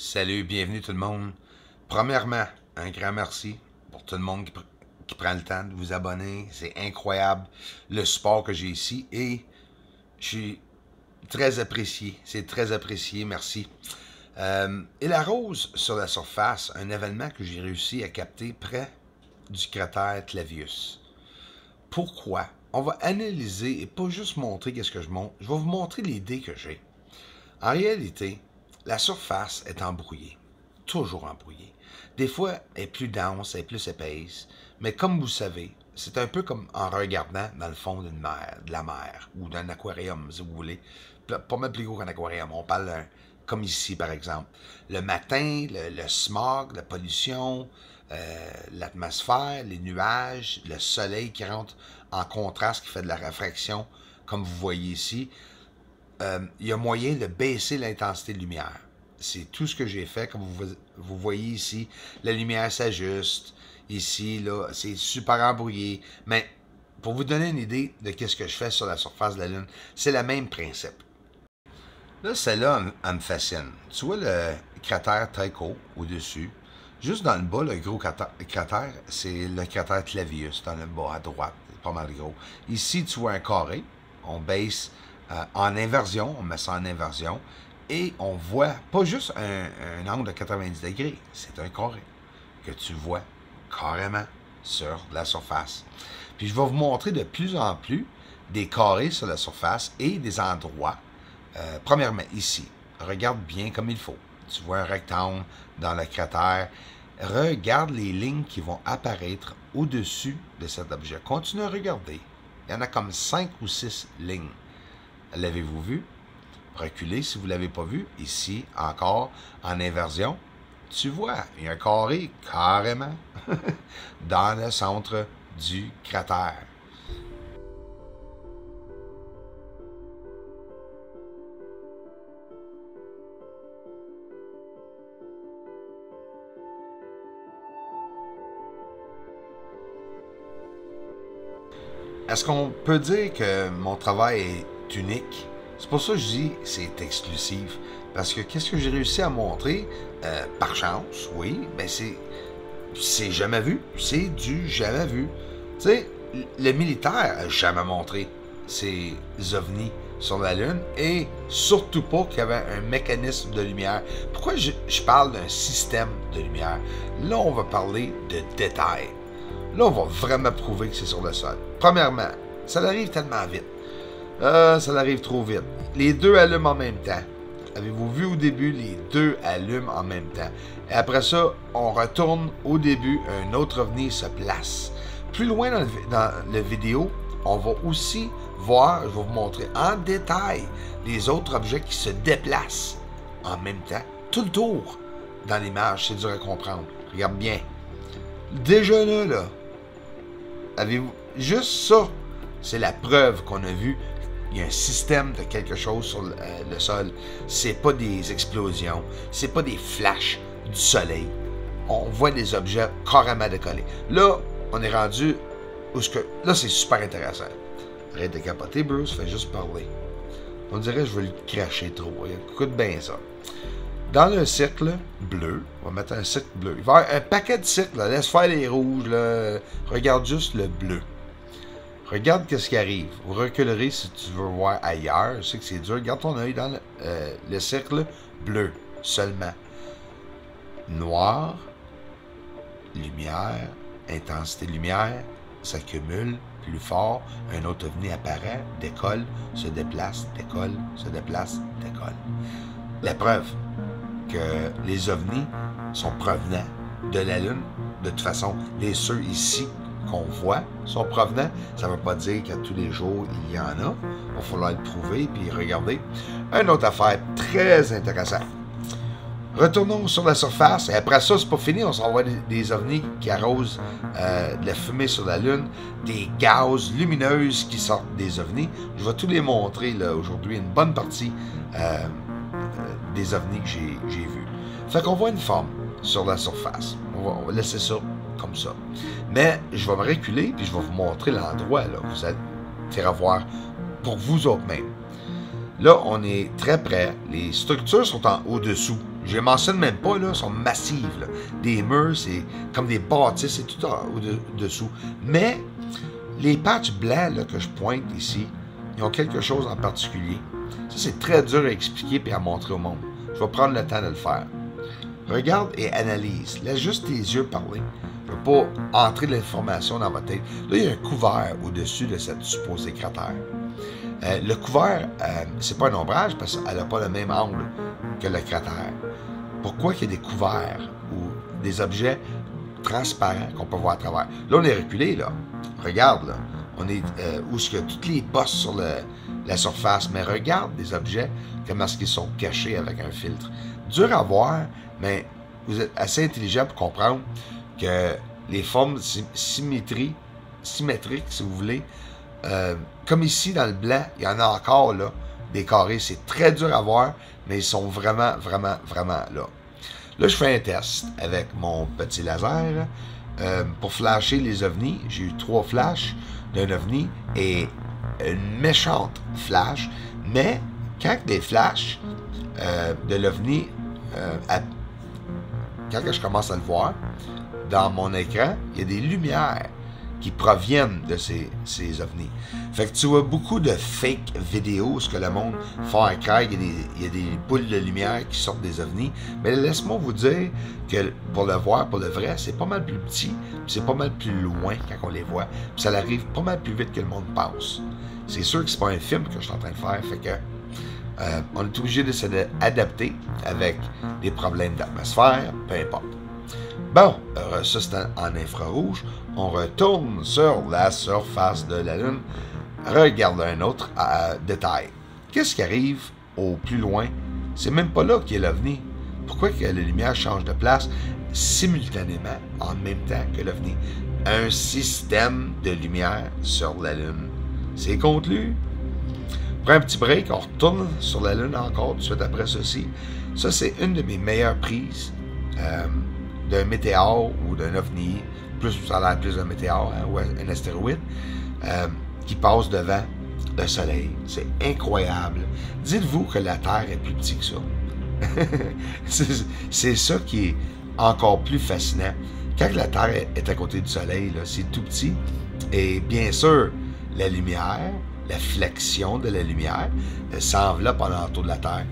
Salut, bienvenue tout le monde. Premièrement, un grand merci pour tout le monde qui prend le temps de vous abonner. C'est incroyable le support que j'ai ici et je suis très apprécié. C'est très apprécié, merci. Et la rose sur la surface, un événement que j'ai réussi à capter près du cratère Clavius. Pourquoi? On va analyser et pas juste montrer qu'est-ce que je montre. Je vais vous montrer l'idée que j'ai. En réalité, la surface est embrouillée. Toujours embrouillée. Des fois, elle est plus dense, elle est plus épaisse. Mais comme vous savez, c'est un peu comme en regardant dans le fond d'une mer, de la mer, ou d'un aquarium, si vous voulez. Pas mal plus gros qu'un aquarium. On parle comme ici, par exemple. Le matin, le smog, la pollution, l'atmosphère, les nuages, le soleil qui rentre en contraste, qui fait de la réfraction, comme vous voyez ici. Il y a moyen de baisser l'intensité de lumière. C'est tout ce que j'ai fait. Comme vous voyez ici, la lumière s'ajuste. Ici, là, c'est super embrouillé. Mais pour vous donner une idée de ce que je fais sur la surface de la Lune, c'est le même principe. Là, celle-là, elle me fascine. Tu vois le cratère Tycho au-dessus. Juste dans le bas, le gros cratère, c'est le cratère Clavius, dans le bas à droite. C'est pas mal gros. Ici, tu vois un carré. On baisse en inversion, on met ça en inversion, et on voit pas juste un angle de 90 degrés, c'est un carré que tu vois carrément sur la surface. Puis je vais vous montrer de plus en plus des carrés sur la surface et des endroits. Premièrement, ici, regarde bien comme il faut. Tu vois un rectangle dans le cratère. Regarde les lignes qui vont apparaître au-dessus de cet objet. Continue à regarder. Il y en a comme 5 ou 6 lignes. L'avez-vous vu? Reculez si vous ne l'avez pas vu. Ici, encore, en inversion. Tu vois, il y a un carré carrément dans le centre du cratère. Est-ce qu'on peut dire que mon travail est unique? C'est pour ça que je dis que c'est exclusif. Parce que qu'est-ce que j'ai réussi à montrer, par chance, oui, ben c'est jamais vu. C'est du jamais vu. Tu sais, le militaire n'a jamais montré ces ovnis sur la Lune et surtout pas qu'il y avait un mécanisme de lumière. Pourquoi je parle d'un système de lumière? Là, on va parler de détails. Là, on va vraiment prouver que c'est sur le sol. Premièrement, ça arrive tellement vite. Ça arrive trop vite. Les deux allument en même temps. Avez-vous vu au début, les deux allument en même temps. Et après ça, on retourne au début, un autre ovni se place. Plus loin dans la vidéo, on va aussi voir, je vais vous montrer en détail, les autres objets qui se déplacent en même temps, tout le tour dans l'image. C'est dur à comprendre. Regarde bien. Déjà là, avez-vous juste ça? C'est la preuve qu'on a vu. Il y a un système de quelque chose sur le sol. C'est pas des explosions. C'est pas des flashs du soleil. On voit des objets carrément décollés. Là, on est rendu où ce que. Là, c'est super intéressant. Arrête de capoter, Bruce. Fais juste parler. On dirait que je vais le cracher trop. Écoute bien ça. Dans le cercle bleu, on va mettre un cercle bleu. Il va y avoir un paquet de cercles. Là. Laisse faire les rouges. Là. Regarde juste le bleu. Regarde qu'est-ce qui arrive. Vous reculerez si tu veux voir ailleurs. Je sais que c'est dur. Garde ton œil dans le cercle bleu seulement. Noir, lumière, intensité de lumière, s'accumule plus fort. Un autre ovni apparaît, décolle, se déplace, décolle, se déplace, décolle. La preuve que les ovnis sont provenants de la Lune. De toute façon, ceux ici qu'on voit sont provenants. Ça ne veut pas dire qu'à tous les jours, il y en a. Il va falloir le prouver puis regarder. Une autre affaire très intéressante. Retournons sur la surface. Et après ça, c'est pas fini. On s'en voit des ovnis qui arrosent de la fumée sur la Lune, des gaz lumineuses qui sortent des ovnis. Je vais tous les montrer là aujourd'hui, une bonne partie des ovnis que j'ai vus. Fait qu'on voit une forme sur la surface. On va laisser ça comme ça. Mais je vais me reculer puis je vais vous montrer l'endroit. Là. Vous allez voir pour vous autres même. Là, on est très près. Les structures sont en au-dessous. Je les mentionne même pas, là, sont massives. Là. Des murs, c'est comme des bâtisses, c'est tout au-dessous. Mais les patchs blancs là, que je pointe ici, ils ont quelque chose en particulier. Ça, c'est très dur à expliquer et à montrer au monde. Je vais prendre le temps de le faire. Regarde et analyse. Laisse juste tes yeux parler. Je ne veux pas entrer de l'information dans votre tête. Là, il y a un couvert au-dessus de cette supposée cratère. Le couvert, c'est pas un ombrage parce qu'elle n'a pas le même angle que le cratère. Pourquoi qu'il y a des couverts ou des objets transparents qu'on peut voir à travers? Là, on est reculé, là. Regarde, là. On est où est-ce qu'il y a toutes les bosses sur la surface, mais regarde des objets, comment est-ce qu'ils sont cachés avec un filtre. Dur à voir, mais vous êtes assez intelligent pour comprendre que les formes symétriques, si vous voulez, comme ici dans le blanc, il y en a encore là, des carrés. C'est très dur à voir, mais ils sont vraiment, vraiment, vraiment là. Là, je fais un test avec mon petit laser pour flasher les ovnis. J'ai eu 3 flashs d'un ovni et une méchante flash. Mais quand des flashs de l'ovni, quand je commence à le voir, dans mon écran, il y a des lumières qui proviennent de ces ovnis. Fait que tu vois beaucoup de fake vidéos, ce que le monde fait en craig, il y a des boules de lumière qui sortent des ovnis. Mais laisse-moi vous dire que pour le voir, pour le vrai, c'est pas mal plus petit, c'est pas mal plus loin quand on les voit, puis ça arrive pas mal plus vite que le monde pense. C'est sûr que c'est pas un film que je suis en train de faire, fait que on est obligé de s'adapter avec des problèmes d'atmosphère, peu importe. Bon, ça c'est en infrarouge. On retourne sur la surface de la Lune. Regarde un autre détail. Qu'est-ce qui arrive au plus loin? C'est même pas là qu'il y a l'OVNI. Pourquoi que la lumière change de place simultanément en même temps que l'OVNI? Un système de lumière sur la Lune. C'est conclu. Prends un petit break, on retourne sur la Lune encore tout de suite après ceci. Ça, c'est une de mes meilleures prises d'un météore ou d'un ovni, plus ça a l'air plus d'un météore hein, ou un astéroïde, qui passe devant le Soleil. C'est incroyable. Dites-vous que la Terre est plus petite que ça. C'est ça qui est encore plus fascinant. Quand la Terre est à côté du Soleil, c'est tout petit. Et bien sûr, la lumière, la flexion de la lumière, s'enveloppe en entour de la Terre.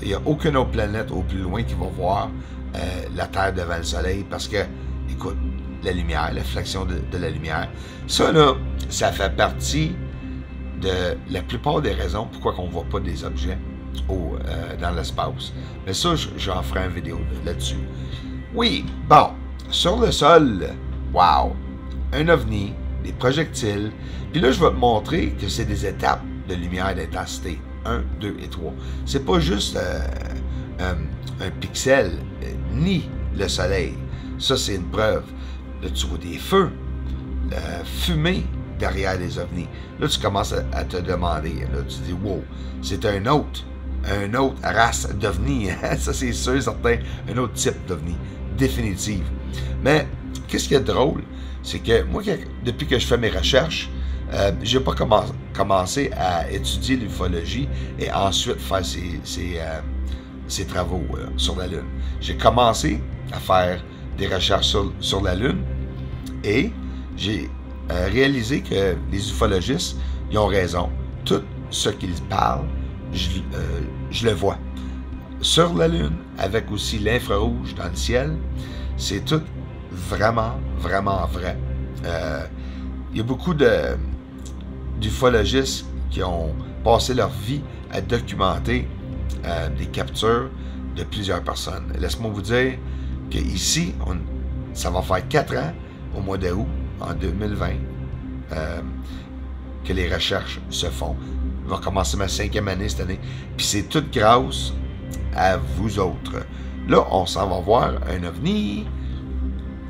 Il n'y a aucune autre planète au plus loin qui va voir la Terre devant le Soleil parce que, écoute, la lumière, la flexion de la lumière, ça là, ça fait partie de la plupart des raisons pourquoi on ne voit pas des objets dans l'espace. Mais ça, j'en ferai une vidéo là-dessus. Oui, bon, sur le sol, wow, un ovni, des projectiles, puis là, je vais te montrer que c'est des étapes de lumière d'intensité. 1, 2 et 3. C'est pas juste un pixel, ni le soleil. Ça, c'est une preuve. Là, tu vois des feux, la fumée derrière les ovnis. Là, tu commences à te demander. Là, tu dis, wow, c'est un autre race d'ovnis. Ça, c'est sûr, certain, un autre type d'ovni. Définitive. Mais, qu'est-ce qui est drôle? C'est que moi, depuis que je fais mes recherches, je n'ai pas commencé à étudier l'ufologie et ensuite faire ces travaux sur la Lune. J'ai commencé à faire des recherches sur la Lune et j'ai réalisé que les ufologistes, ils ont raison. Tout ce qu'ils parlent, je le vois. Sur la Lune, avec aussi l'infrarouge dans le ciel, c'est tout vraiment, vraiment vrai. Il y a beaucoup d'ufologistes qui ont passé leur vie à documenter des captures de plusieurs personnes. Laisse-moi vous dire qu'ici, ça va faire 4 ans, au mois d'août, en 2020, que les recherches se font. Je vais commencer ma 5e année cette année. Puis c'est tout grâce à vous autres. Là, on s'en va voir un ovni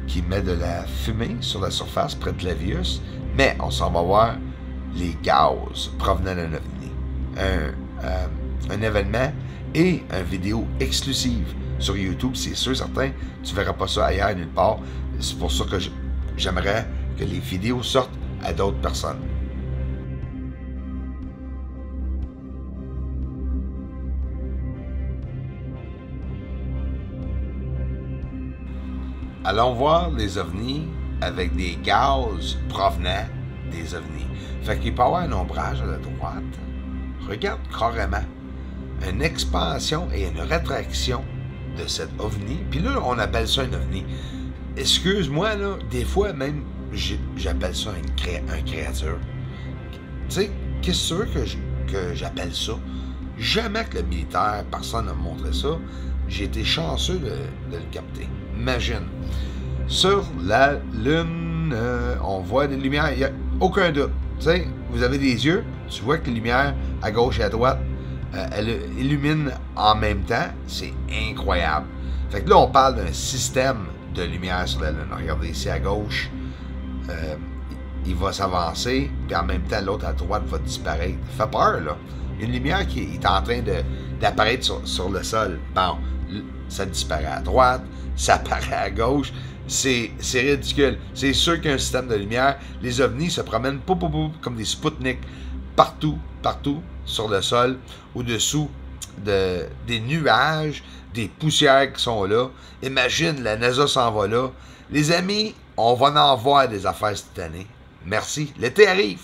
qui met de la fumée sur la surface près de Clavius, mais on s'en va voir les gaz provenant d'un ovni. Un événement et une vidéo exclusive sur YouTube, c'est sûr, certain, tu ne verras pas ça ailleurs nulle part. C'est pour ça que j'aimerais que les vidéos sortent à d'autres personnes. allons voir les ovnis avec des gaz provenant des ovnis. Fait qu'il peut y avoir un ombrage à la droite. Regarde carrément une expansion et une rétraction de cet ovni. Puis là, on appelle ça un ovni. Excuse-moi, là, des fois même, j'appelle ça un créature. Tu sais, qu'est-ce que tu veux que j'appelle ça? Jamais que le militaire, personne n'a montré ça. J'ai été chanceux de le capter. Imagine. Sur la Lune, on voit des lumières, il n'y a aucun doute. Tu sais, vous avez des yeux, tu vois que les lumières à gauche et à droite, elles illuminent en même temps. C'est incroyable. Fait que là, on parle d'un système de lumière sur la Lune. Regardez ici à gauche, il va s'avancer, puis en même temps, l'autre à droite va disparaître. Ça fait peur, là. Il y a une lumière qui est en train d'apparaître sur le sol. Bon, ça disparaît à droite, ça apparaît à gauche. C'est ridicule. C'est sûr qu'il y a un système de lumière. Les ovnis se promènent comme des Spoutniks partout sur le sol, au-dessous des nuages, des poussières qui sont là. Imagine, la NASA s'en va là. Les amis, on va en voir des affaires cette année. Merci. L'été arrive.